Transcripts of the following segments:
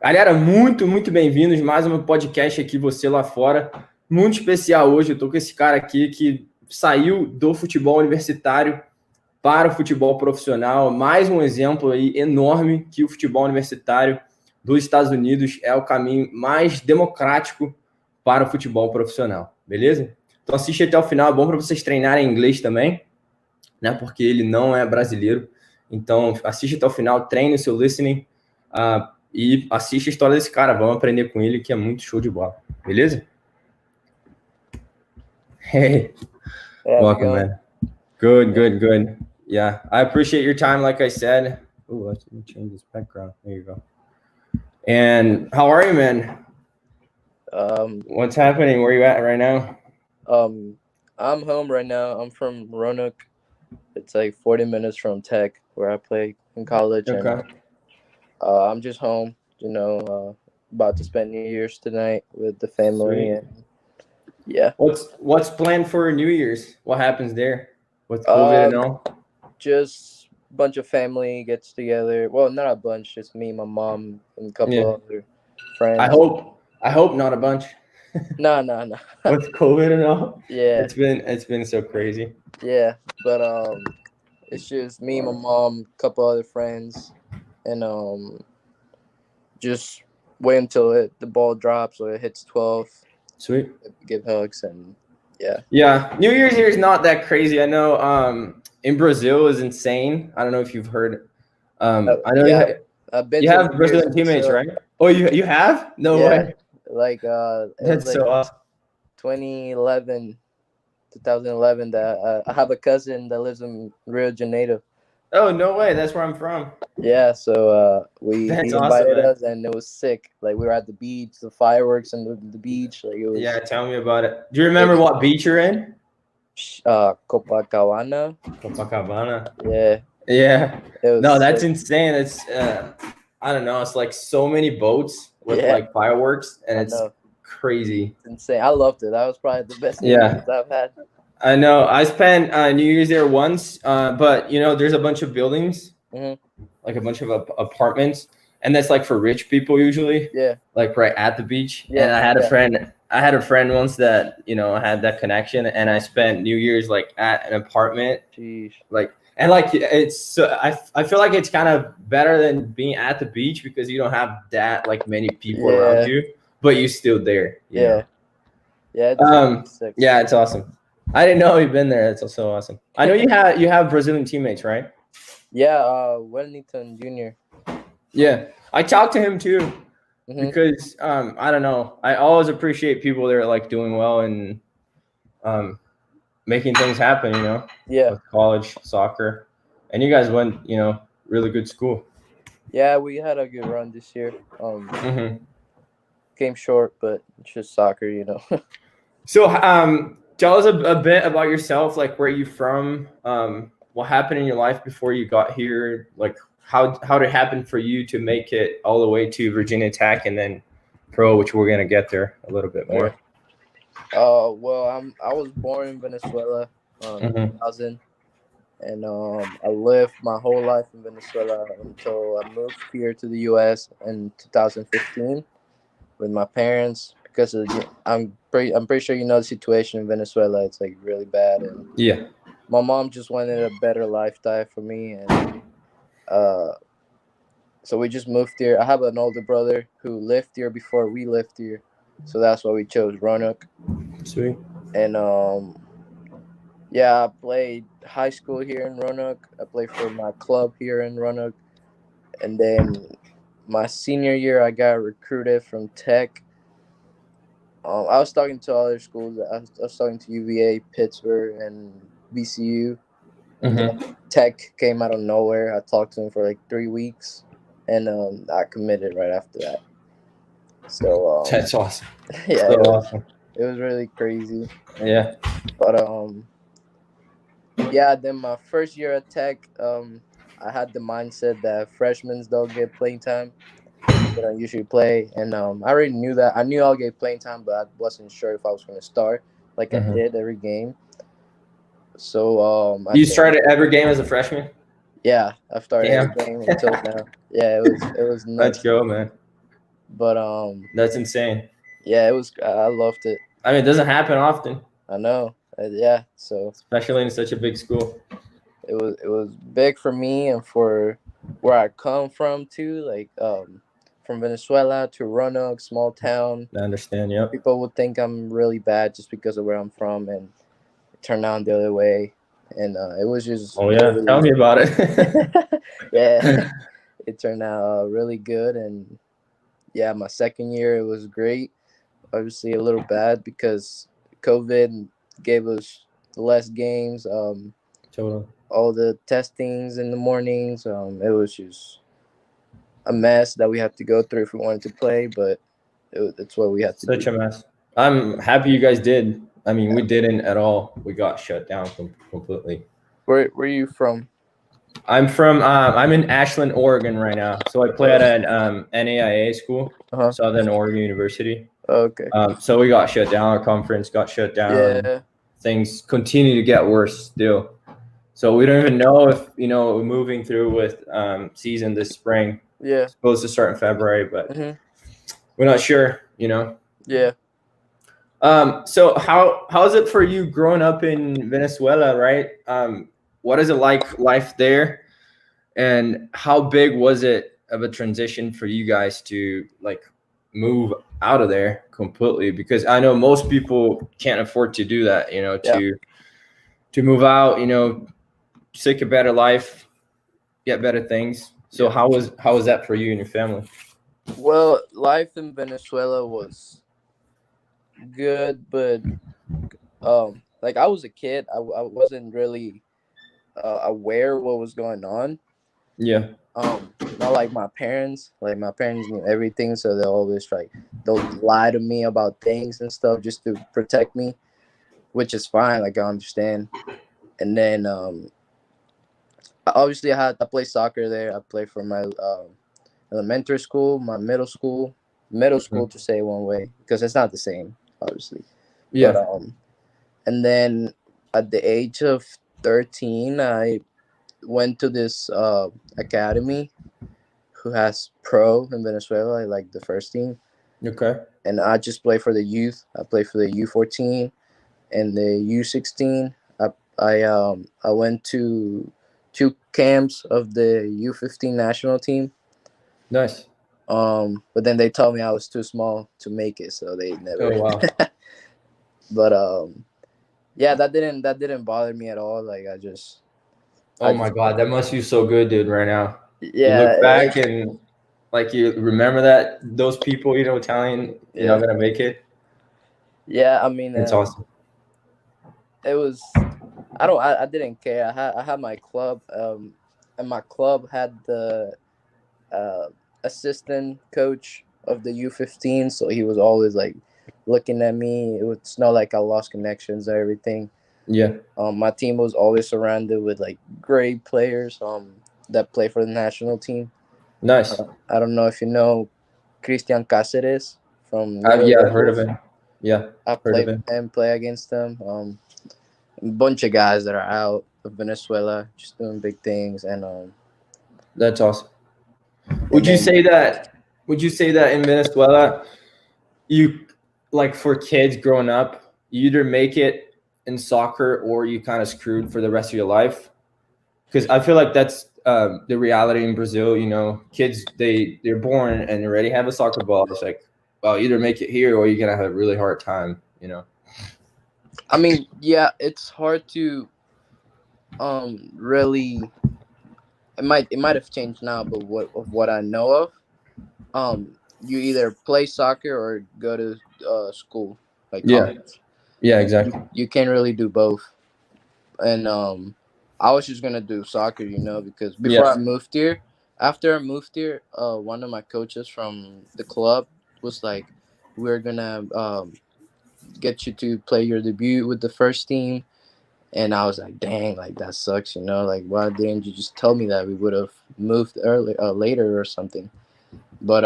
Galera, muito bem-vindos. Mais um podcast aqui, você lá fora. Muito especial hoje. Eu tô com esse cara aqui que saiu do futebol universitário para o futebol profissional. Mais um exemplo aí enorme que o futebol universitário dos Estados Unidos é o caminho mais democrático para o futebol profissional. Beleza? Então assiste até o final. É bom para vocês treinarem inglês também, né? Porque ele não é brasileiro. Então assiste até o final, treine o seu listening. E assiste a história desse cara. Vamos aprender com ele, que é muito show de bola. Beleza? Hey, welcome, man. Good. Yeah, I appreciate your time, like I said. Oh, let me change this background. There you go. And how are you, man? What's happening? Where are you at right now? I'm home right now. I'm from Roanoke. It's like 40 minutes from Tech, where I play in college. Okay. And I'm just home, about to spend New Year's tonight with the family. Sweet. And yeah. What's planned for New Year's? What happens there with COVID and all? Just a bunch of family gets together. Well, not a bunch, just me, my mom, and a couple other friends. I hope not a bunch. No. With COVID and all? Yeah. It's been so crazy. Yeah, but it's just me, my mom, a couple other friends, and just wait until the ball drops or it hits 12. Sweet. Give hugs and yeah. Yeah, New Year's here is not that crazy. I know in Brazil is insane. I don't know if you've heard. I know I've been. You have Brazilian teammates, right? Oh, you have? No way. Like that's so awesome. 2011 that I have a cousin that lives in Rio de Janeiro. Oh, no way. That's where I'm from. Yeah, so he invited us, and it was sick. Like, we were at the beach, the fireworks and the beach. Like, it was. Yeah, tell me about it. Do you remember what beach you're in? Copacabana. Yeah. No, that's sick. insane. It's I don't know. It's like so many boats with like fireworks, and it's crazy. It's insane. I loved it. That was probably the best New Year's I've had. I know. I spent New Year's there once, but there's a bunch of buildings, like a bunch of apartments, and that's like for rich people usually. Yeah. Like right at the beach. Yeah. And I had a friend once that had that connection, and I spent New Year's like at an apartment. Jeez. It's I feel like it's kind of better than being at the beach because you don't have that like many people around you, but you're still there. Yeah. It's sick. Yeah, it's awesome. I didn't know you've been there. That's so awesome. I know you have Brazilian teammates, right? Yeah, Wellington Jr. Yeah, I talked to him too because I don't know. I always appreciate people that are like doing well and making things happen. Yeah. With college soccer, and you guys went really good school. Yeah, we had a good run this year. Came short, but it's just soccer, So tell us a bit about yourself, like where you from, what happened in your life before you got here, like how did it happen for you to make it all the way to Virginia Tech and then pro, which we're gonna get there a little bit more. Well, I was born in Venezuela, 2000, and I lived my whole life in Venezuela until I moved here to the U.S. in 2015 with my parents. Because I'm pretty sure you know the situation in Venezuela. It's like really bad, and my mom just wanted a better lifestyle for me, and so we just moved here. I have an older brother who lived here before we lived here, so that's why we chose Roanoke. Sweet. And I played high school here in Roanoke. I played for my club here in Roanoke, and then my senior year I got recruited from Tech. I was talking to other schools. I was talking to UVA, Pittsburgh, and VCU. Tech came out of nowhere. I talked to him for like 3 weeks, and I committed right after that. So that's awesome. Yeah, awesome. It was really crazy. Yeah. But then my first year at Tech, I had the mindset that freshmen don't get playing time. They don't usually play, and I already knew that. I knew I'll get playing time, but I wasn't sure if I was going to start I did every game. So you started every game as a freshman? Yeah, I've started every game until now. Yeah, it was nuts. Let's go, man. But That's insane. yeah, it was. I loved it. I mean, it doesn't happen often. I know. Yeah. So especially in such a big school. it was big for me and for where I come from too. Like from Venezuela to Roanoke, small town. I understand. Yep. People would think I'm really bad just because of where I'm from, and it turned out the other way. And it was just. Oh yeah, tell me about it. Yeah, it turned out really good, and yeah, my second year it was great. Obviously, a little bad because COVID gave us less games. Totally. All the testings in the mornings. It was just a mess that we had to go through if we wanted to play, but it's what we had to do. Such a mess. I'm happy you guys did. I mean, we didn't at all. We got shut down completely. Where are you from? I'm from. I'm in Ashland, Oregon right now. So I play at an NAIA school, Southern Oregon University. Okay. So we got shut down. Our conference got shut down. Yeah. Things continue to get worse still. So we don't even know if moving through with season this spring. Yeah. It's supposed to start in February, but we're not sure. Yeah. So how is it for you growing up in Venezuela, right? What is it like life there, and how big was it of a transition for you guys to like move out of there completely? Because I know most people can't afford to do that, to move out, seek a better life, get better things. So how was that for you and your family? Well, life in Venezuela was good, but like I was a kid, I wasn't really aware what was going on. Yeah. Not like my parents. Like my parents knew everything, so they'll lie to me about things and stuff just to protect me, which is fine. Like I understand. And then obviously I played soccer there. I played for my elementary school, my middle school to say one way because it's not the same, obviously. Yeah. But, and then at the age of 13, I went to this academy who has pro in Venezuela, like the first team. Okay. And I just play for the youth. I play for the U14 and the U16. I went to 2 camps of the U15 national team. Nice. But then they told me I was too small to make it, so they never. Oh wow. But yeah, that didn't bother me at all. Like my God, that must feel so good, dude. Right now, yeah. You look back and like you remember those people, telling you're not gonna make it. Yeah, I mean, it's awesome. It was. I didn't care. I had my club. And my club had the assistant coach of the U15, so he was always like looking at me. It's not like I lost connections or everything. Yeah. My team was always surrounded with like great players that play for the national team. Nice. I don't know if you know Christian Cáceres from. Yeah, I've heard of him. Yeah, I played and play against them. A bunch of guys that are out of Venezuela just doing big things, and that's awesome. Would you say that in Venezuela, you like for kids growing up, you either make it in soccer or you kind of screwed for the rest of your life? Because I feel like that's the reality in Brazil. Kids they're born and they already have a soccer ball. It's like, well, either make it here or you're gonna have a really hard time. I mean, yeah, it's hard to really. It might have changed now, but what I know of, you either play soccer or go to school, like college. Yeah, exactly. You can't really do both. And I was just gonna do soccer, because before I moved here, after I moved here, one of my coaches from the club was like, "We're gonna get you to play your debut with the first team." And I was like, "Dang, like that sucks, Like, why didn't you just tell me that? We would have moved later or something." But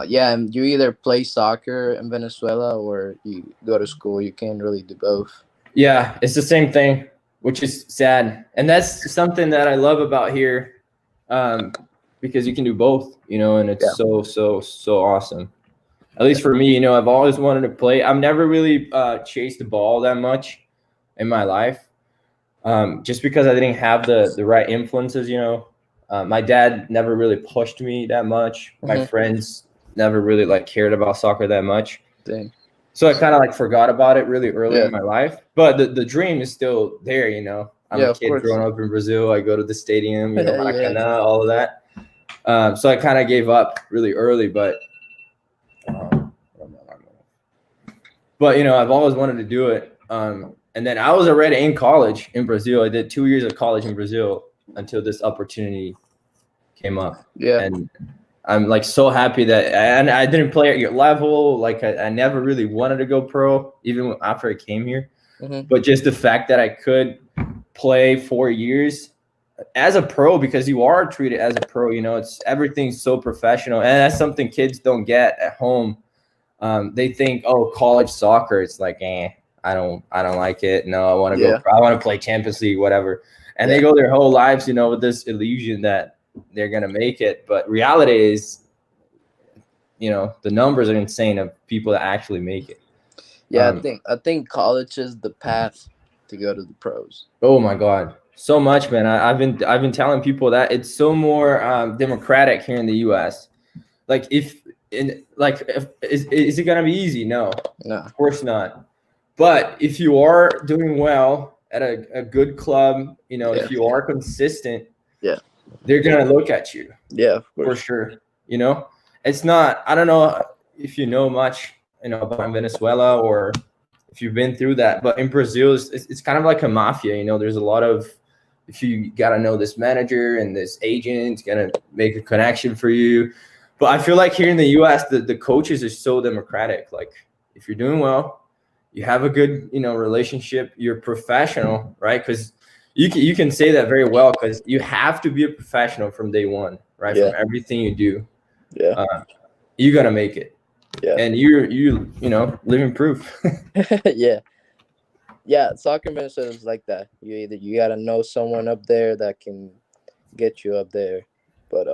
yeah, and you either play soccer in Venezuela or you go to school. You can't really do both. Yeah, it's the same thing, which is sad. And that's something that I love about here. because you can do both, and it's Yeah. so awesome. At least for me, I've always wanted to play. I've never really chased the ball that much in my life, just because I didn't have the right influences. My dad never really pushed me that much. My friends never really cared about soccer that much. Dang. So I kind of forgot about it really early in my life. But the dream is still there. I'm a kid growing up in Brazil. I go to the stadium, Maracanã, all of that. So I kind of gave up really early, but I've always wanted to do it. And then I was already in college in Brazil. I did 2 years of college in Brazil until this opportunity came up. Yeah. And I'm so happy that I didn't play at your level. I never really wanted to go pro, even after I came here. But just the fact that I could play 4 years as a pro, because you are treated as a pro, everything's so professional. And that's something kids don't get at home. They think, oh, college soccer, it's I don't like it. No, I want to go. I want to play Champions League, whatever. And they go their whole lives, with this illusion that they're gonna make it. But reality is, the numbers are insane of people that actually make it. Yeah, I think college is the path to go to the pros. Oh my God, so much, man. I've been telling people that it's so more democratic here in the U.S. Is it gonna be easy? No, of course not. But if you are doing well at a good club, if you are consistent, they're gonna look at you. Yeah, for sure. It's not. I don't know if you know much, about Venezuela, or if you've been through that. But in Brazil, it's kind of like a mafia. There's a lot of, if you got to know this manager and this agent, gonna make a connection for you. But I feel like here in the U.S., the coaches are so democratic. If you're doing well, you have a good, relationship, you're professional, right? Because you can say that very well, because you have to be a professional from day one, right? From everything you do. You're gonna make it. And you living proof. Soccer in Minnesota is like that. You gotta know someone up there that can get you up there. But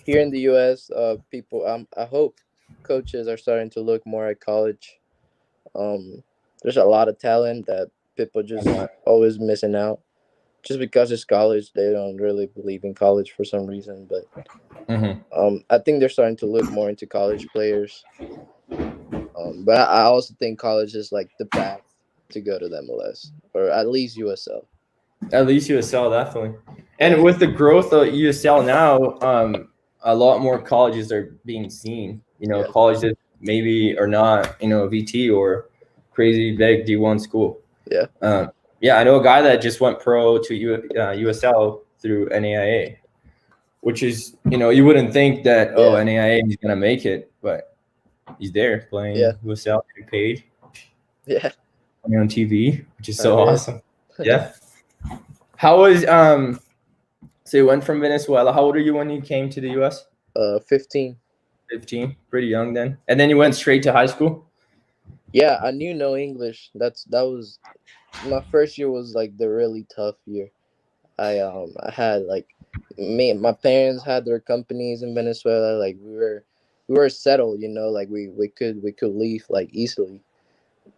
here in the U.S., people, I hope coaches are starting to look more at college. There's a lot of talent that people just always missing out. Just because it's college, they don't really believe in college for some reason. But I think they're starting to look more into college players. But I also think college is the path to go to the MLS, or at least USL. At least USL, definitely. And with the growth of USL now, a lot more colleges are being seen. Colleges maybe are not, VT or crazy big D1 school. I know a guy that just went pro to USL through NAIA, which is, you wouldn't think that, NAIA is going to make it, but he's there playing USL, getting paid. On TV, which is so awesome. How was, so you went from Venezuela. How old are you when you came to the US? 15. 15, pretty young then. And then you went straight to high school? Yeah, I knew no English. That was my first year, was the really tough year. I had my parents had their companies in Venezuela. We were settled, we could leave easily.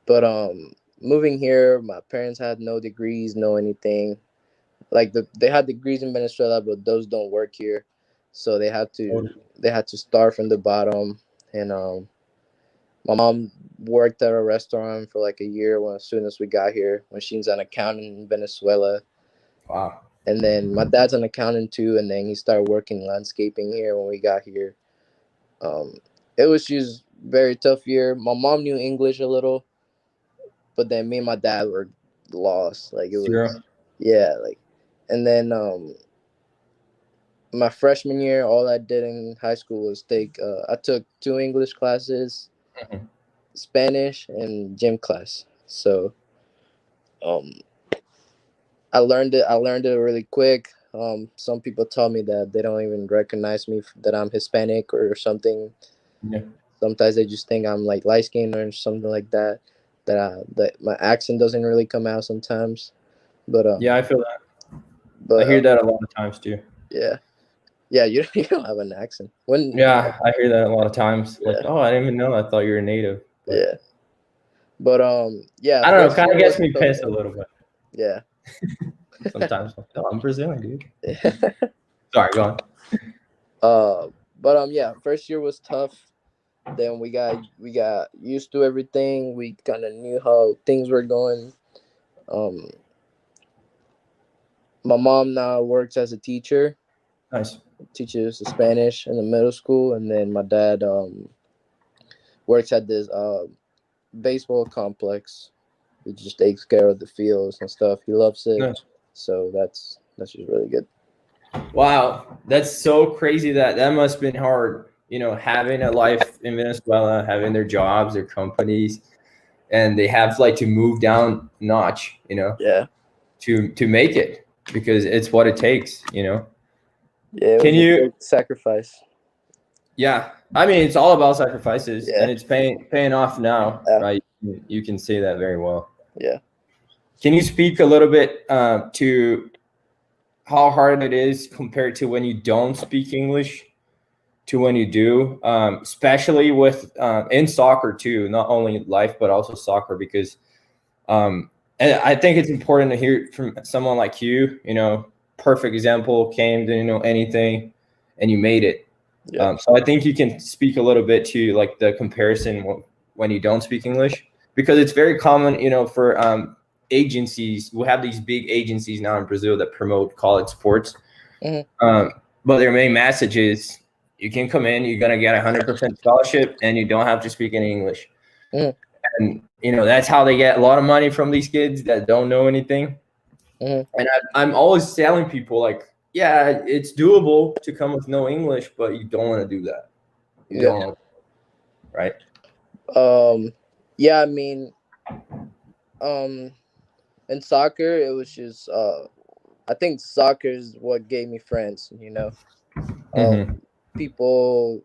But moving here, my parents had no degrees, no anything. They had degrees in Venezuela, but those don't work here. So they had to start from the bottom. And my mom worked at a restaurant for a year as soon as we got here, when she's an accountant in Venezuela. Wow. And then my dad's an accountant too, and then he started working landscaping here when we got here. It was just very tough year. My mom knew English a little, but then me and my dad were lost. And then my freshman year, all I did in high school was I took 2 English classes, Spanish, and gym class. So I learned it really quick. Some people tell me that they don't even recognize me, that I'm Hispanic or something. Sometimes they just think I'm light skinned or something like that. That my accent doesn't really come out sometimes. But I feel that. But I hear that a lot of times too. Yeah. Yeah, you don't have an accent. Yeah, I hear that a lot of times. Like, Yeah, oh, I didn't even know. I thought you were native. But yeah. But yeah, I don't know. first Kind of year gets was me tough. pissed a little bit Yeah. sometimes. Like, oh, I'm Brazilian, dude. Sorry, go on. But yeah, first year was tough. Then we got used to everything. We kind of knew how things were going. Um, my mom now works as a teacher, Nice. teaches Spanish in the middle school, and then my dad works at this baseball complex. He just takes care of the fields and stuff. He loves it, Nice. so that's just really good. Wow, that's so crazy. That must have been hard. You know, having a life in Venezuela, having their jobs, their companies, and they have like to move down notch. You know, Yeah, to make it because it's what it takes. You know, yeah, it can was a you? big sacrifice. Yeah, I mean, it's all about sacrifices, Yeah, and it's paying off now, yeah, right? You can say that very well. yeah. Can you speak a little bit to how hard it is compared to when you don't speak English to when you do, especially with in soccer too, not only life but also soccer, because and I think it's important to hear from someone like you. You know, perfect example, came, didn't know anything, and you made it. Yeah. So I think you can speak a little bit to like the comparison when you don't speak English, because it's very common, you know, for agencies. We have these big agencies now in Brazil that promote college sports, Mhm. but their main message is you can come in, you're gonna get 100% scholarship, and you don't have to speak any English. Mhm. And you know that's how they get a lot of money from these kids that don't know anything. Mhm. And I'm always telling people like, yeah, it's doable to come with no English, but you don't want to do that. You Yeah. don't, right? Yeah. I mean, um, in soccer, it was just I think soccer is what gave me friends. Mm-hmm. People.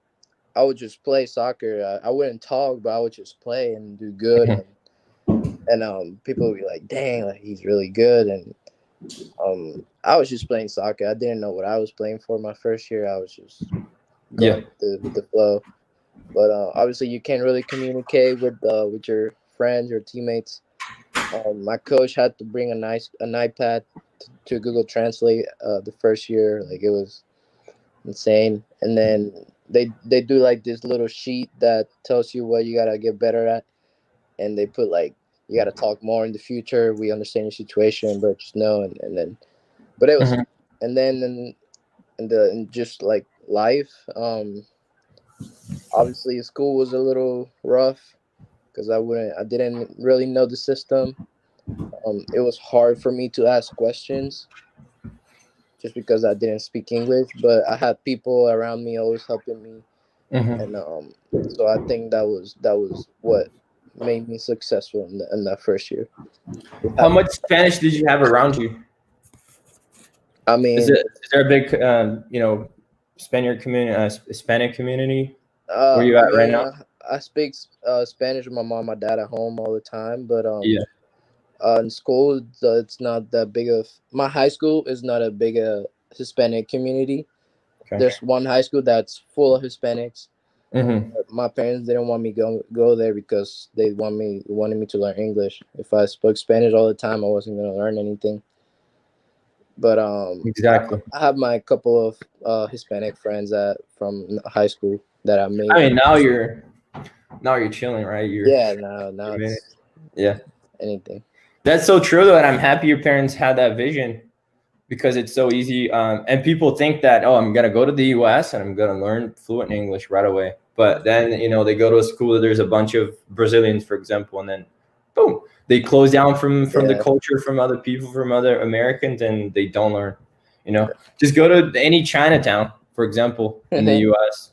I would just play soccer. I wouldn't talk, but I would just play and do good, and people would be like, "Dang, like he's really good." And I was just playing soccer. I didn't know what I was playing for my first year. I was just Yeah. going with the flow. But obviously, you can't really communicate with your friends, your teammates. My coach had to bring an iPad to Google Translate the first year. Like it was insane. And then they do like this little sheet that tells you what you gotta get better at, and they put like you gotta talk more in the future. We understand your situation, but just know and then. But it was, Mm-hmm. and then in just like life. Obviously, school was a little rough because I didn't really know the system. It was hard for me to ask questions just because I didn't speak English, but I had people around me always helping me, Mm-hmm. and so I think that was what made me successful in that first year. How much Spanish did you have around you? I mean, Is there a big you know, Spaniard community, Hispanic community where you I at right mean, now? I speak Spanish with my mom, my dad at home all the time, but Yeah. in school, it's not that big of. My high school is not a big Hispanic community. Okay. There's one high school that's full of Hispanics. Mm-hmm. But my parents didn't want me go there because they wanted me to learn English. If I spoke Spanish all the time, I wasn't gonna learn anything. But Exactly. I have my couple of Hispanic friends that from high school that I made. I mean, now you're chilling, right? Yeah, now You're made it. it's Yeah. anything. That's so true, though, and I'm happy your parents had that vision because it's so easy. And people think that, oh, I'm gonna go to the U.S. and I'm gonna learn fluent English right away. But then, you know, they go to a school that there's a bunch of Brazilians, for example, and then, boom, they close down from the Yeah. culture, from other people, from other Americans, and they don't learn. You know, just go to any Chinatown, for example, in the U.S.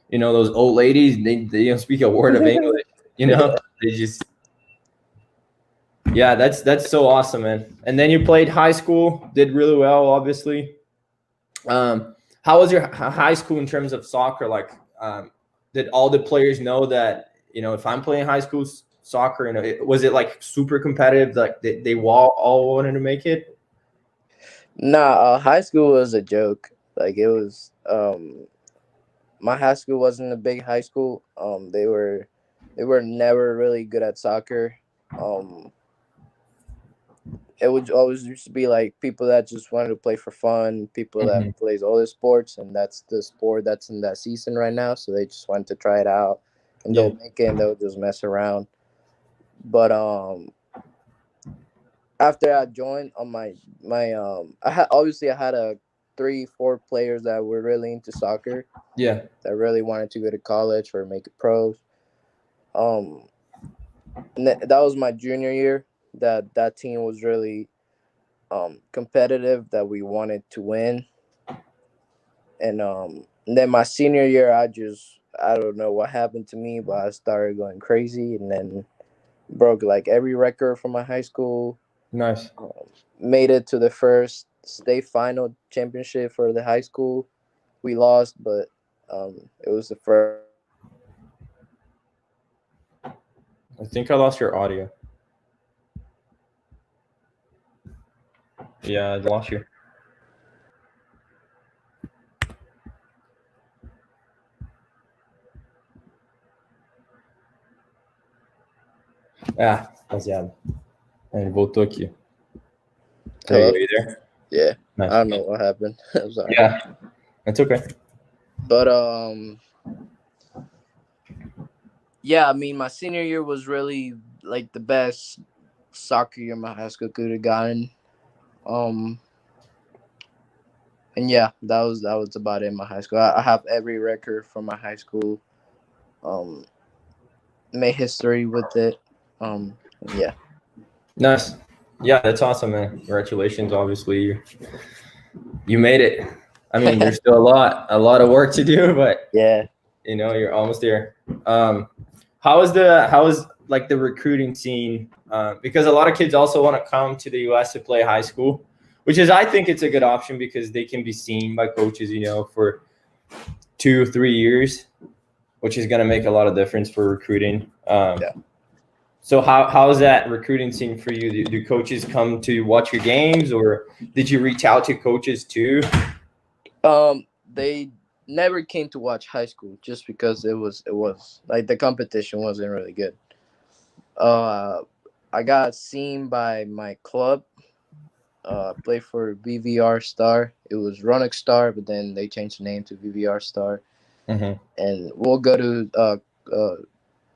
You know, those old ladies, they don't speak a word of English. You know, they just. Yeah, that's so awesome, man. And then you played high school, did really well, obviously. How was your high school in terms of soccer? Like, did all the players know that, you know, if I'm playing high school soccer, you know, was it like super competitive? Like they all wanted to make it? Nah, high school was a joke. Like it was my high school wasn't a big high school. They were never really good at soccer. Um, it would always used to be like people that just wanted to play for fun, people that Hmm. plays all the sports, and that's the sport that's in that season right now. So they just wanted to try it out, and Yeah. they'll make it and they'll just mess around. But after I joined on I had obviously I had a 3-4 players that were really into soccer Yeah. that really wanted to go to college or make it pros. Um, that was my junior year. That team was really competitive. That we wanted to win, and then my senior year, I don't know what happened to me, but I started going crazy, and then broke like every record from my high school. Nice. Um, Made it to the first state final championship for the high school. We lost, but it was the first. I think I lost your audio. Yeah, I lost you. Ah, rapaziada. Ele voltou aqui. Hey, Hello. are you there? Yeah, Nice. I don't know what happened. I'm sorry. Yeah, that's okay. But yeah, I mean, my senior year was really like the best soccer year my high school could have gotten. Um, and yeah, that was about it in my high school. I have every record from my high school. Um, Made history with it. Yeah. Nice. Yeah, that's awesome, man. Congratulations. Obviously, you made it. I mean, there's still a lot of work to do, but Yeah. you're almost there. How is like the recruiting scene? Because a lot of kids also want to come to the U.S. to play high school, which is I think it's a good option because they can be seen by coaches, for 2 3 years, which is going to make a lot of difference for recruiting. Yeah. So how is that recruiting scene for you? Do coaches come to watch your games, or did you reach out to coaches too? They never came to watch high school just because it was like the competition wasn't really good. Uh, I got seen by my club. Played for VVR Star. It was Roanoke Star, but then they changed the name to VVR Star. Mm-hmm. And we'll go to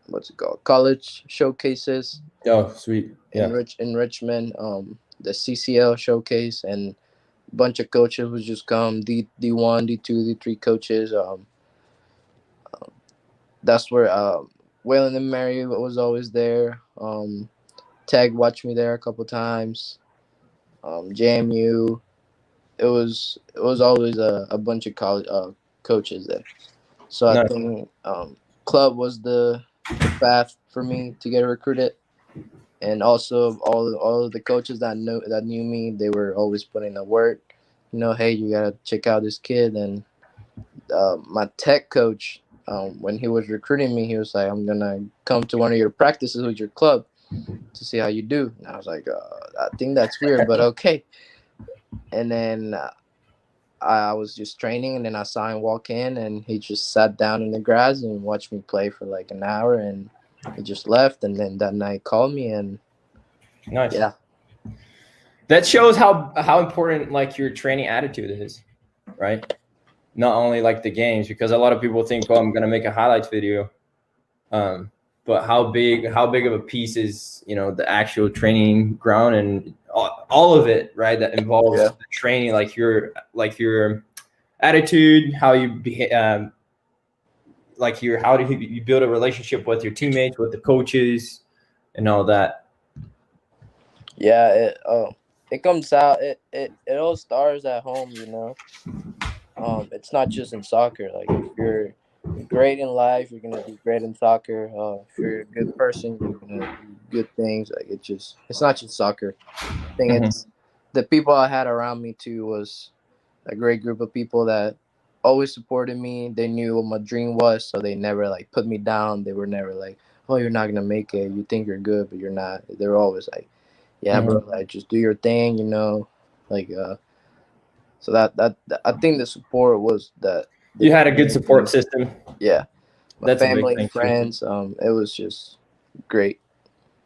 what's it called? College showcases Oh, sweet. in Yeah. Richmond. The CCL showcase and a bunch of coaches would just come. D1, D2, D3 coaches. That's where Waylon and Mary was always there. Tag watched me there a couple times. JMU. It was always a bunch of college coaches there. So I Nice. think club was the path for me to get recruited, and also all of the coaches that knew me, they were always putting the word. Hey, you gotta check out this kid. And my tech coach, when he was recruiting me, he was like, "I'm gonna come to one of your practices with your club to see how you do." And I was like, "I think that's weird, but okay." And then I was just training, and then I saw him walk in, and he just sat down in the grass and watched me play for like an hour, and he just left. And then that night called me, and Nice. yeah, That shows how important like your training attitude is, right? Not only like the games, because a lot of people think, "Oh, I'm gonna make a highlights video," but how big of a piece is the actual training ground and all of it, right? That involves yeah, the training, like your attitude, how you behave, like your how do you build a relationship with your teammates, with the coaches, and all that. yeah. It comes out. It all starts at home. It's not just in soccer. Like if you're great in life, you're gonna be great in soccer. If you're a good person, you're gonna do good things. Like it's not just soccer. I think Mhm. it's the people I had around me too was a great group of people that always supported me. They knew what my dream was, so they never like put me down. They were never like, "Oh, you're not gonna make it. You think you're good, but you're not." They were always like, "Yeah, bro, Mhm. like just do your thing," Like So that I think the support was that You had a good support system. Yeah, my That's family, a big thing friends. It was just great.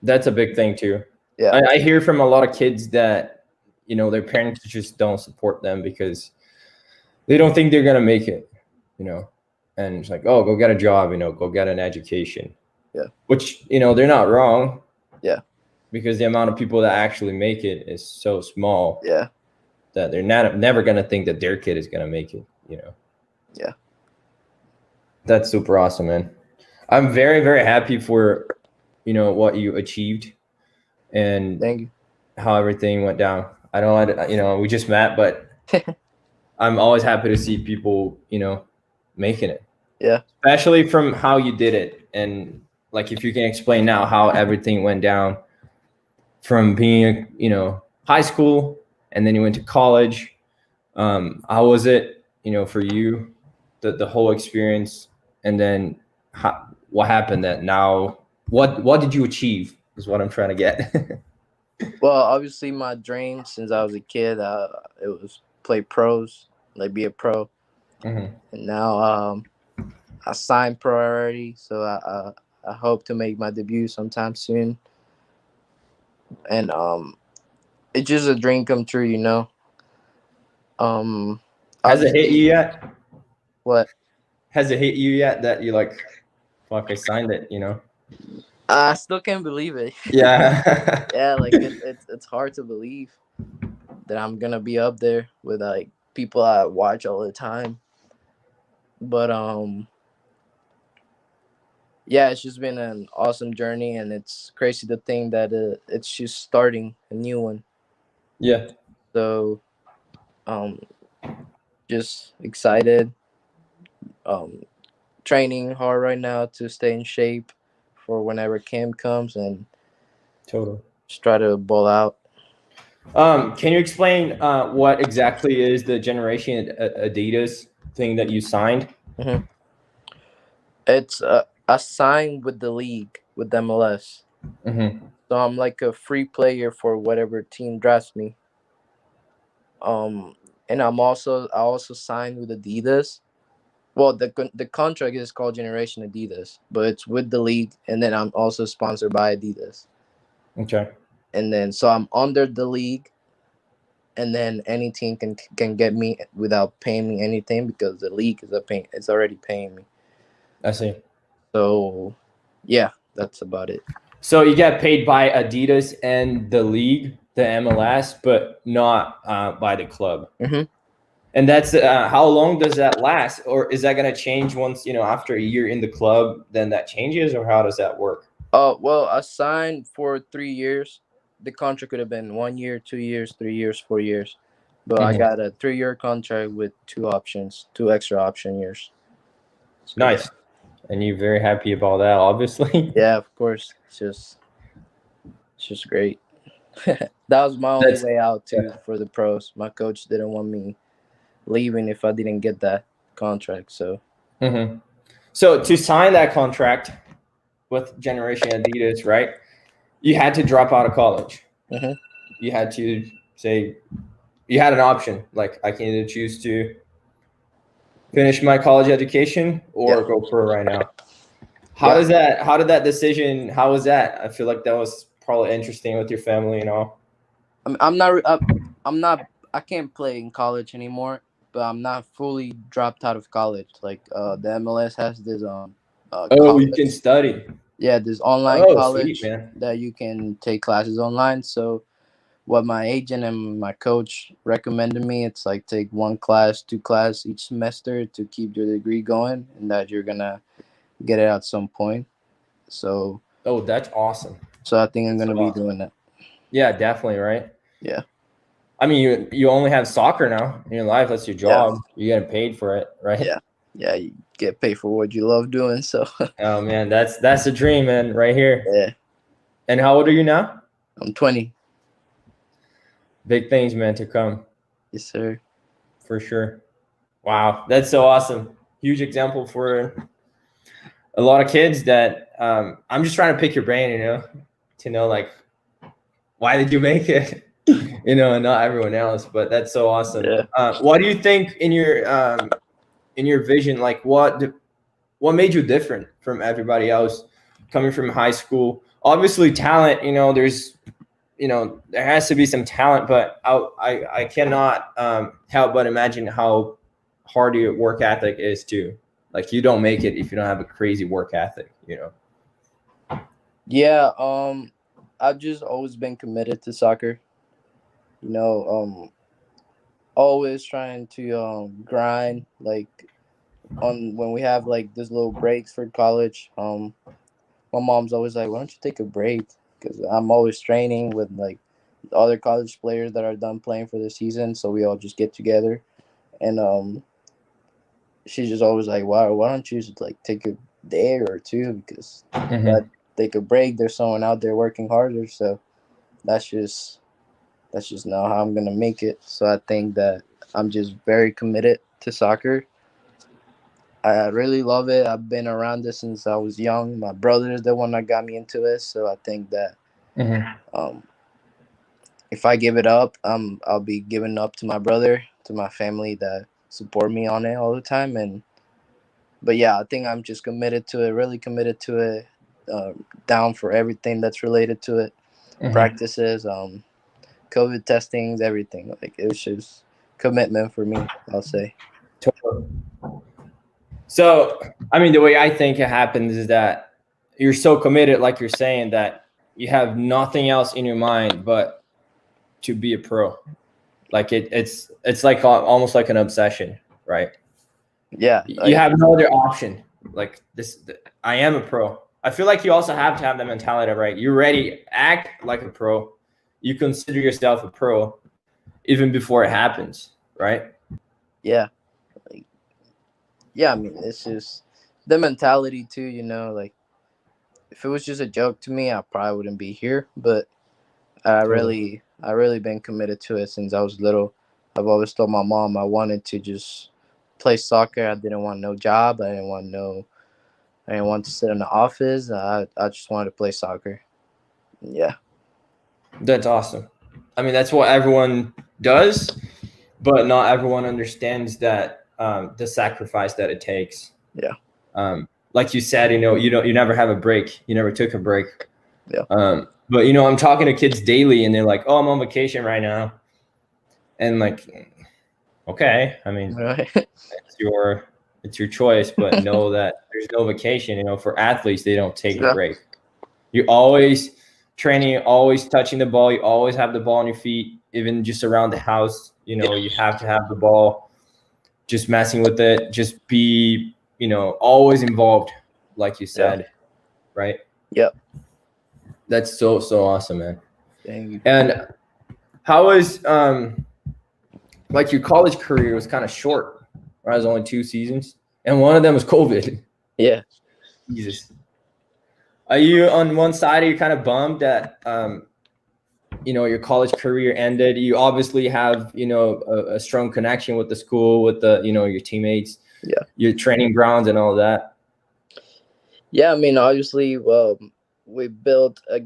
That's a big thing too. Yeah, I hear from a lot of kids that, you know, their parents just don't support them because they don't think they're gonna make it, you know. And it's like, oh, go get a job, you know, go get an education. Yeah. Which, you know, they're not wrong. Yeah. Because the amount of people that actually make it is so small. Yeah. That they're never gonna think that their kid is gonna make it, you know. Yeah. That's super awesome, man. I'm very, very happy for, you know, what you achieved and Thank you. how everything went down. I don't, you know, we just met, but I'm always happy to see people, you know, making it. Yeah. Especially from how you did it. And like, if you can explain now how everything went down from being, you know, high school and then you went to college. How was it, you know, for you, the whole experience? And then what happened that now, what did you achieve is what I'm trying to get. Well, obviously my dream since I was a kid, it was play pros, like be a pro. Mm-hmm. And now I signed pro already, so I hope to make my debut sometime soon. And it's just a dream come true, you know. Has it hit you yet? What? Has it hit you yet that you like, fuck, I signed it, you know? I still can't believe it. Yeah. Yeah, like it's hard to believe that I'm gonna be up there with like people I watch all the time. But yeah, it's just been an awesome journey, and it's crazy to think that it's just starting a new one. Yeah. So just excited. Training hard right now to stay in shape for whenever camp comes, and Totally. just try to ball out. Can you explain what exactly is the Generation Adidas thing that you signed? Mm-hmm. It's a sign with the league with MLS. Mm-hmm. So I'm like a free player for whatever team drafts me. And I also signed with Adidas. Well, the contract is called Generation Adidas, but it's with the league, and then I'm also sponsored by Adidas. Okay. And then so I'm under the league, and then any team can get me without paying me anything because the league is it's already paying me. I see. So yeah, that's about it. So you get paid by Adidas and the league, the MLS, but not by the club. Mm-hmm. And that's how long does that last, or is that going to change once, you know, after a year in the club, then that changes, or how does that work? Well, I signed for 3 years. The contract could have been 1 year, 2 years, 3 years, 4 years, but I got a 3-year contract with two extra option years. So, Nice. And you're very happy about that, obviously. Yeah, of course. It's just great. That was my only way out too for the pros. My coach didn't want me leaving if I didn't get that contract. So, So to sign that contract with Generation Adidas, right? You had to drop out of college. You had to say you had an option. Like, I can either choose to finish my college education or go pro right now. How did that decision? How was that? I feel like that was probably interesting with your family and all. I'm not. I can't play in college anymore, but I'm not fully dropped out of college. Like the MLS has this you can study. Yeah, this online college sweet, man. that you can take classes online. So what my agent and my coach recommended me, it's like take 1 class, 2 class each semester to keep your degree going, and that you're gonna get it at some point. So that's awesome. So I think I'm gonna be doing that. Yeah, definitely, right? Yeah. I mean, you only have soccer now in your life. That's your job. Yeah. You're getting paid for it, right? Yeah. Yeah, you get paid for what you love doing. So. Oh man, that's a dream, man, right here. Yeah. And how old are you now? I'm 20. Big things, man, to come. Yes, sir. For sure. Wow, that's so awesome. Huge example for a lot of kids that I'm just trying to pick your brain, you know, to know like, why did you make it? not everyone else, but that's so awesome. Yeah. What do you think in your vision, like what made you different from everybody else coming from high school? Obviously talent, there's, there has to be some talent, but I cannot help but imagine how hard your work ethic is too. Like you don't make it if you don't have a crazy work ethic. Yeah, I've just always been committed to soccer. Always trying to grind, like on when we have like these little breaks for college. My mom's always like, "Why don't you take a break?" Because I'm always training with like the other college players that are done playing for the season, so we all just get together. And she's just always like, why don't you just like take a day or two, because that take a break. There's someone out there working harder, so that's just not how I'm gonna make it. So I think that I'm just very committed to soccer. I really love it. I've been around it since I was young. My brother is the one that got me into it, so I think that um, if I give it up, I'll be giving up to my brother, to my family that support me on it all the time. But yeah, I think I'm just committed to it, really committed to it, down for everything that's related to it, practices, COVID testings, everything. Like it's just commitment for me, I'll say. Totally. So, I mean, the way I think it happens is that you're so committed, like you're saying, that you have nothing else in your mind but to be a pro. Like it's like almost like an obsession, right? Yeah, You have no other option. Like this, I am a pro. I feel like you also have to have that mentality, right? You're ready, act like a pro. You consider yourself a pro even before it happens, right? yeah, like, yeah. I mean, it's just the mentality too. Like if it was just a joke to me, I probably wouldn't be here. But Totally. I really been committed to it since I was little. I've always told my mom I wanted to just play soccer. I didn't want no job. I didn't want to sit in the office. I just wanted to play soccer. Yeah. That's awesome. I mean, that's what everyone does, but not everyone understands that the sacrifice that it takes. Yeah. Like you said, you never have a break. You never took a break. Yeah. But I'm talking to kids daily, and they're like, "Oh, I'm on vacation right now," and like, okay, I mean, Right. it's your choice, but know that there's no vacation. For athletes, they don't take a Yeah. break. You're always training, always touching the ball. You always have the ball on your feet, even just around the house. You have to have the ball, just messing with it, just be, always involved, like you said, right? Yep. That's so awesome, man. Thank you. And how was like your college career was kind of short, right? It was only 2 seasons, and one of them was COVID. Yeah. Jesus. Are you on one side? Are you kind of bummed that your college career ended? You obviously have a strong connection with the school, with the your teammates, your training grounds, and all that. Yeah, I mean, obviously, well, we built a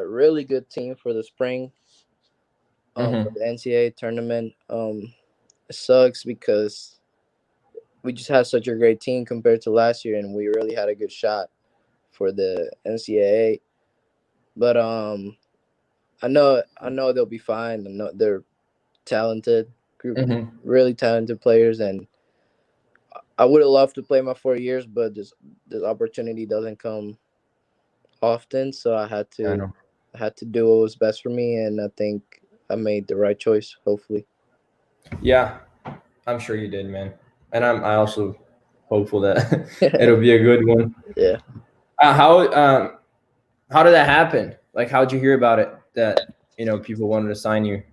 really good team for the spring, for the NCAA tournament. It sucks because we just had such a great team compared to last year, and we really had a good shot for the NCAA. But I know they'll be fine. I know they're talented group, really talented players, and I would have loved to play my 4 years, but this opportunity doesn't come often, so I had to do what was best for me, and I think I made the right choice. Hopefully. Yeah, I'm sure you did, man. And I also hopeful that it'll be a good one. Yeah. How did that happen? Like, how'd you hear about it? That people wanted to sign you.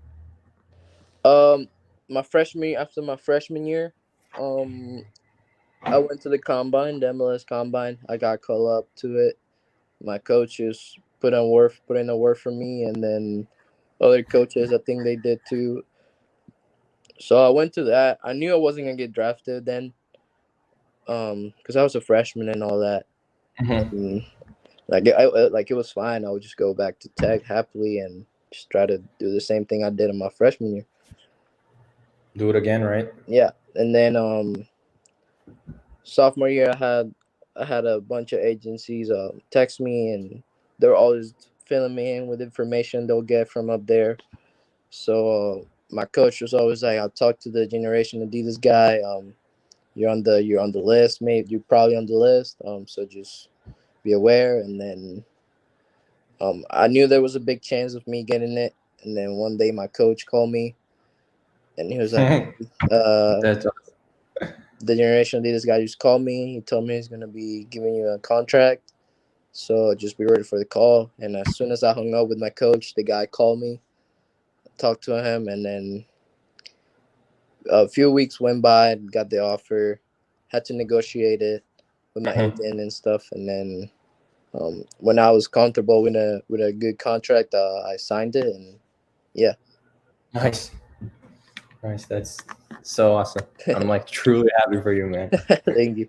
My freshman year, I went to the combine, the MLS combine. I got called up to it. My coaches put in the work for me, and then other coaches, I think they did too. So I went to that. I knew I wasn't gonna get drafted then, because I was a freshman and all that. And, like it was fine. I would just go back to Tech happily and just try to do the same thing I did in my freshman year. Do it again, right? Yeah, and then sophomore year, I had a bunch of agencies text me, and they're always filling me in with information they'll get from up there. So my coach was always like, "I'll talk to the Generation Adidas guy. You're on the list, mate. You're probably on the list. So just be aware." And then I knew there was a big chance of me getting it. And then one day my coach called me, and he was like, That's "The Generation Adidas guy just called me. He told me he's gonna be giving you a contract. So just be ready for the call." And as soon as I hung up with my coach, the guy called me, talked to him, and then a few weeks went by, got the offer, had to negotiate it with my agent and stuff. And then when I was comfortable with a good contract, I signed it, and yeah. nice. That's so awesome. I'm like truly happy for you, man. Thank you.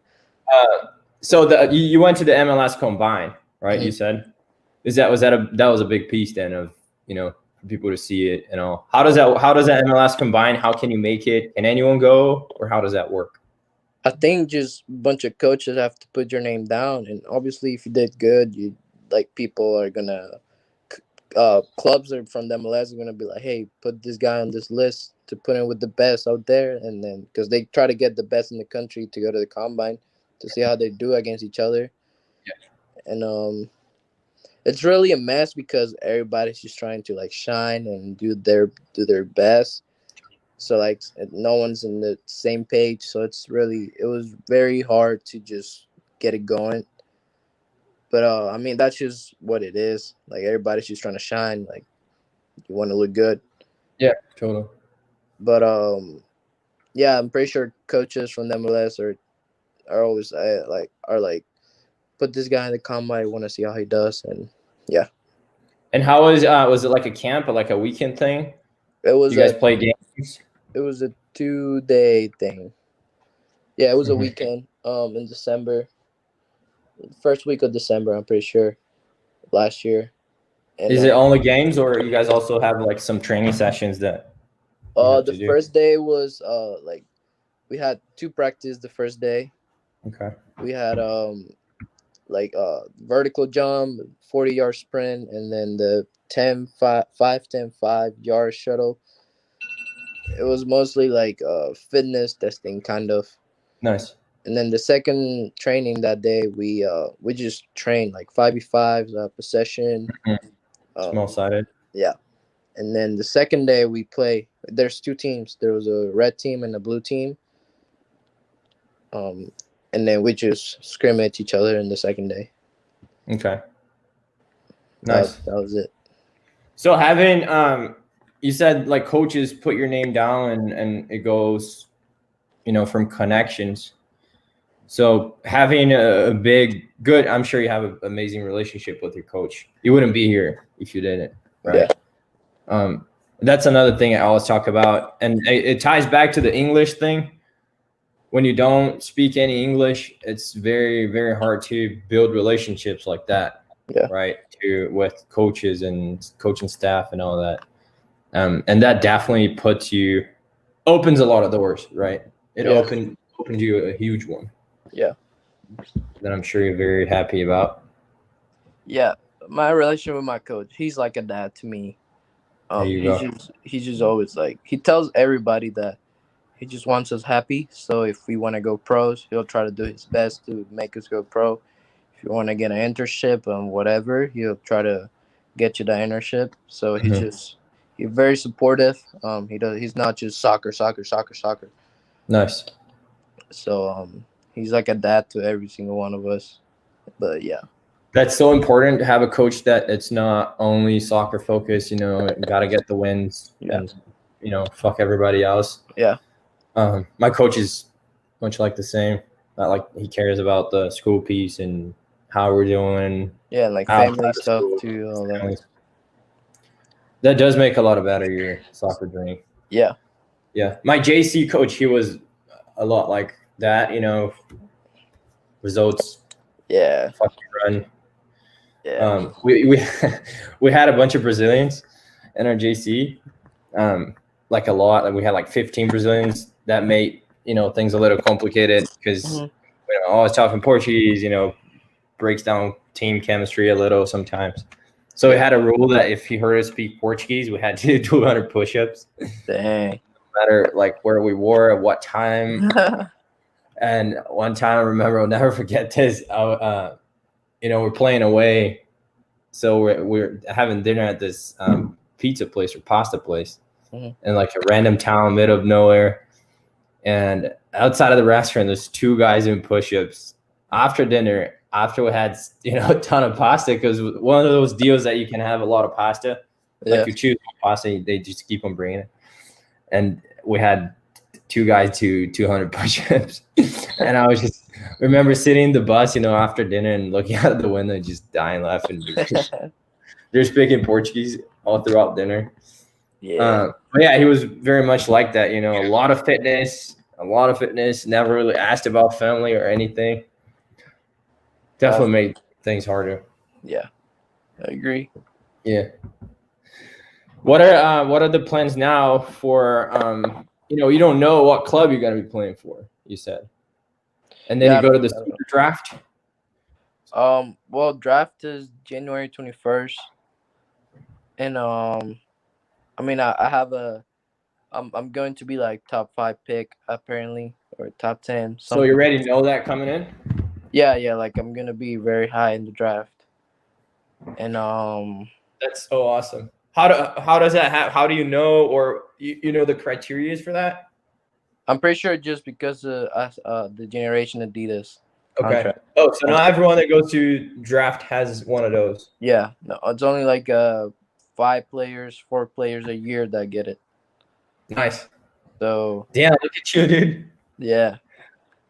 So you went to the MLS Combine, right? Mhm. You said, that was a big piece then of, for people to see it and all. How does that MLS Combine? How can you make it? Can anyone go, or how does that work? I think just a bunch of coaches have to put your name down, and obviously, if you did good, people are gonna clubs are from the MLS are gonna be like, "Hey, put this guy on this list to put in with the best out there," and then because they try to get the best in the country to go to the combine to see how they do against each other. Yeah. And it's really a mess because everybody's just trying to like shine and do their best. So like no one's in the same page. So it was very hard to just get it going. But I mean that's just what it is. Like everybody's just trying to shine. Like you want to look good. Yeah, totally. But yeah, I'm pretty sure coaches from the MLS are always like put this guy in the combine. I want to see how he does, and yeah. And how was it like a camp or like a weekend thing? It was You guys play games? It was a 2-day thing. Yeah, it was a weekend. In December, first week of December, I'm pretty sure, last year. And Is it only games, or you guys also have like some training sessions that you have to the do? first day was like we had 2 practice the first day. Okay. We had vertical jump, 40-yard sprint, and then the 5 yard shuttle. It was mostly like fitness testing kind of. Nice. And then the second training that day, we just trained like 5v5s per session. Small sided. Yeah. And then the second day we play. There's 2 teams. There was a red team and a blue team. And then we just scrimmage each other in the second day. Okay. Nice. That was it. So having you said like coaches put your name down and it goes, from connections. So having a big, good, I'm sure you have an amazing relationship with your coach. You wouldn't be here if you didn't, right? Yeah. That's another thing I always talk about. And it ties back to the English thing. When you don't speak any English, it's very, very hard to build relationships like that. Yeah. Right. With coaches and coaching staff and all that. And that definitely opens a lot of doors, right? It opened you a huge one. Yeah. That I'm sure you're very happy about. Yeah. My relationship with my coach, he's like a dad to me. He's just always like, he tells everybody that he just wants us happy. So if we want to go pros, he'll try to do his best to make us go pro. If you want to get an internship and whatever, he'll try to get you the internship. So he's very supportive. He's not just soccer. Nice. So he's like a dad to every single one of us. But yeah. That's so important to have a coach that it's not only soccer focused, got to get the wins and, fuck everybody else. Yeah. My coach is much like the same. Not like he cares about the school piece and how we're doing. Yeah, and like family stuff too. All that. That does make a lot better your soccer journey. Yeah. Yeah. My JC coach, he was a lot like that, results. Yeah. Fucking run. Yeah. We we had a bunch of Brazilians, in our JC. Like a lot. Like we had like 15 Brazilians. That made things a little complicated because always talking Portuguese. Breaks down team chemistry a little sometimes. So we had a rule that if he heard us speak Portuguese, we had to do 200 push-ups. Dang. No matter like where we were at what time. And one time I remember, I'll never forget this. We're playing away, so we're having dinner at this pizza place or pasta place in like a random town, middle of nowhere. And outside of the restaurant, there's two guys doing push-ups after dinner. After we had a ton of pasta, because one of those deals that you can have a lot of pasta, like you choose pasta, they just keep on bringing it. And we had two guys do 200 push-ups, and I was just remember sitting in the bus, after dinner and looking out the window, just dying laughing. They're speaking Portuguese all throughout dinner. But yeah, he was very much like that. A lot of fitness. Never really asked about family or anything. Definitely made things harder. Yeah, I agree. Yeah. What are the plans now for you don't know what club you're gonna be playing for, you said. And then you go to the super draft? Well, draft is January 21st. And I have I'm going to be like top 5 pick apparently, or top 10. So you already know that coming in? Yeah, like I'm gonna be very high in the draft. And that's so awesome. How does that happen? How do you know, or you know the criteria for that? I'm pretty sure just because of the Generation Adidas contract. Okay. Oh, so not everyone that goes to draft has one of those. Yeah, no, it's only like 4 players a year that get it. Nice. So damn, look at you, dude. Yeah,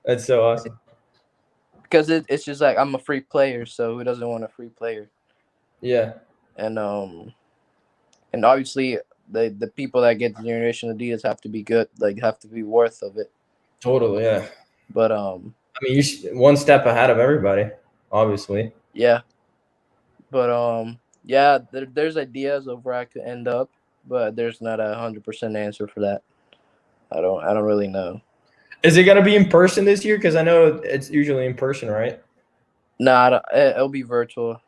that's so awesome. Because it's just like I'm a free player, so who doesn't want a free player? Yeah. And obviously the people that get the Generation Adidas have to be good, like have to be worth of it. Totally, yeah. But I mean, you're one step ahead of everybody, obviously. Yeah. But yeah, there's ideas of where I could end up, but there's not 100% answer for that. I don't really know. Is it gonna be in person this year? Because I know it's usually in person, right? Nah, it'll be virtual.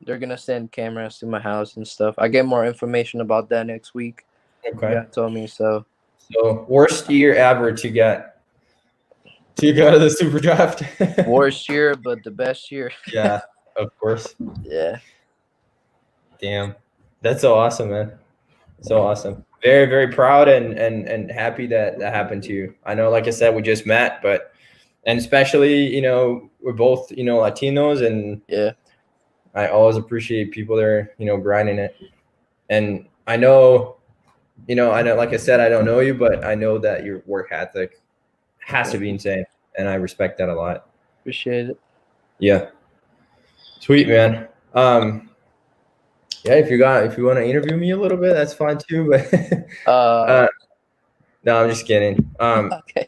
They're gonna send cameras to my house and stuff. I get more information about that next week. Okay. Yeah, told me so. So worst year ever to go to the super draft. Worst year, but the best year. Yeah, of course. Yeah. Damn, that's so awesome, man. So awesome. Very, very proud and happy that happened to you. I know, like I said, we just met, and especially, we're both, Latinos, and yeah, I always appreciate people that are, grinding it. And I know, like I said, I don't know you, but I know that your work ethic has to be insane, and I respect that a lot. Appreciate it. Yeah. Sweet, man. Yeah, if you want to interview me a little bit, that's fine too. But no, I'm just kidding. Okay.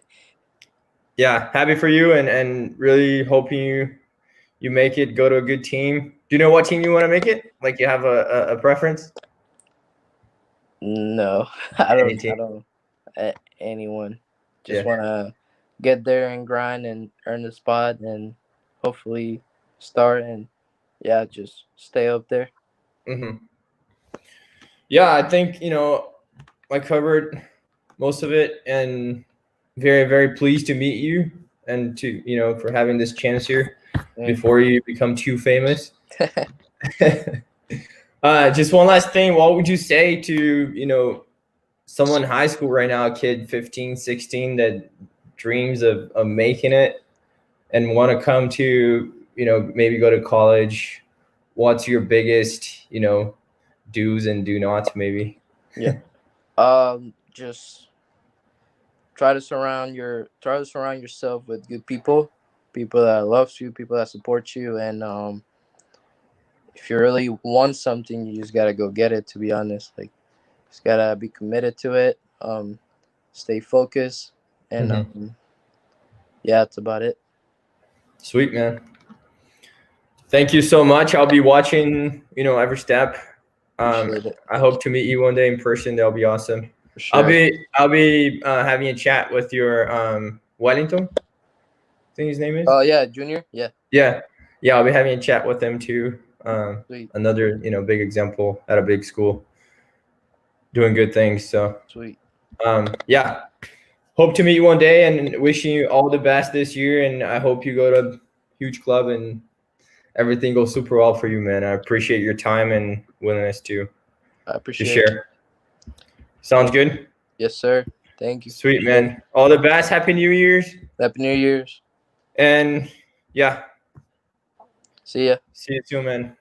Yeah, happy for you, and really hoping you make it. Go to a good team. Do you know what team you want to make it? Like, you have a preference? No, I don't. Anyone. Just want to get there and grind and earn the spot, and hopefully start and just stay up there. Mm-hmm. Yeah, I think I covered most of it, and very, very pleased to meet you, and to for having this chance here before you become too famous. Just one last thing. What would you say to someone in high school right now, a kid 15, 16 that dreams of making it and want to come to maybe go to college? What's your biggest do's and do nots, maybe? Yeah. Just try to surround yourself with good people that loves you, people that support you, and if you really want something, you just gotta go get it. To be honest, like, just gotta be committed to it. Stay focused, and that's about it. Sweet, man. Thank you so much. I'll be watching every step. Appreciate it. I hope to meet you one day in person. That'll be awesome. For sure. I'll be having a chat with your Wellington. I think his name is. Oh yeah, Junior. Yeah. Yeah. I'll be having a chat with him too. Sweet. Another big example at a big school, doing good things. So Sweet. Yeah. Hope to meet you one day and wishing you all the best this year. And I hope you go to a huge club and everything goes super well for you, man. I appreciate your time and willingness to appreciate share. Sounds good? Yes, sir. Thank you. Sweet, man. All the best. Happy New Year's. Happy New Year's. And yeah. See ya. See you soon, man.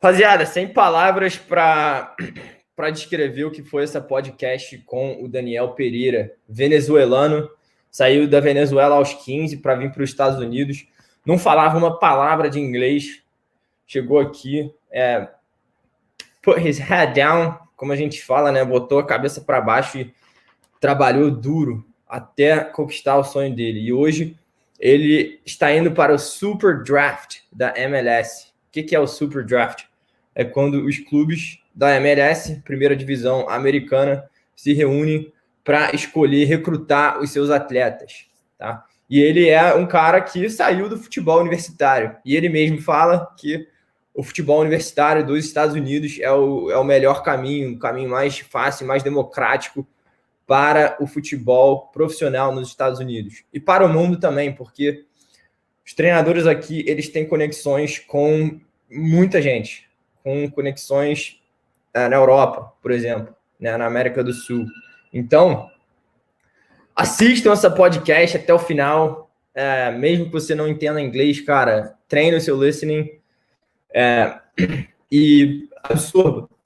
Rapaziada, sem palavras para descrever o que foi essa podcast com o Daniel Pereira, venezuelano. Saiu da Venezuela aos 15 para vir para os Estados Unidos. Não falava uma palavra de inglês. Chegou aqui, put his head down, como a gente fala, né? Botou a cabeça para baixo e trabalhou duro até conquistar o sonho dele. E hoje ele está indo para o Super Draft da MLS. O que é o Super Draft? É quando os clubes da MLS, primeira divisão americana, se reúnem para escolher recrutar os seus atletas, tá? E ele é um cara que saiu do futebol universitário. E ele mesmo fala que o futebol universitário dos Estados Unidos é o melhor caminho, o caminho mais fácil, mais democrático para o futebol profissional nos Estados Unidos. E para o mundo também, porque os treinadores aqui, eles têm conexões com muita gente, com conexões na Europa, por exemplo, né, na América do Sul. Então, assistam essa podcast até o final, mesmo que você não entenda inglês, cara, treine o seu listening e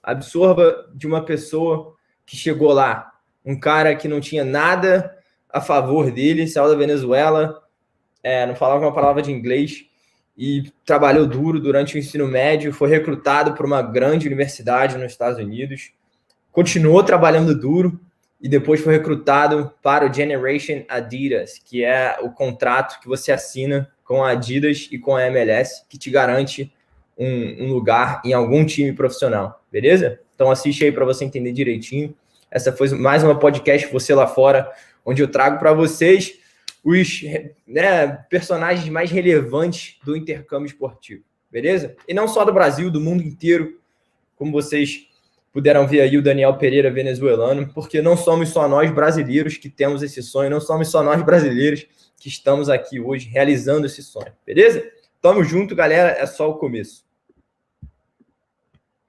absorva de uma pessoa que chegou lá, um cara que não tinha nada a favor dele, saiu da Venezuela, não falava uma palavra de inglês e trabalhou duro durante o ensino médio, foi recrutado por uma grande universidade nos Estados Unidos, continuou trabalhando duro e depois foi recrutado para o Generation Adidas, que é o contrato que você assina com a Adidas e com a MLS, que te garante um lugar em algum time profissional, beleza? Então assiste aí para você entender direitinho. Essa foi mais uma podcast Você Lá Fora, onde eu trago para vocês os personagens mais relevantes do intercâmbio esportivo, beleza? E não só do Brasil, do mundo inteiro, como vocês puderam ver aí o Daniel Pereira, venezuelano, porque não somos só nós brasileiros que temos esse sonho, não somos só nós brasileiros que estamos aqui hoje realizando esse sonho, beleza? Tamo junto, galera, é só o começo.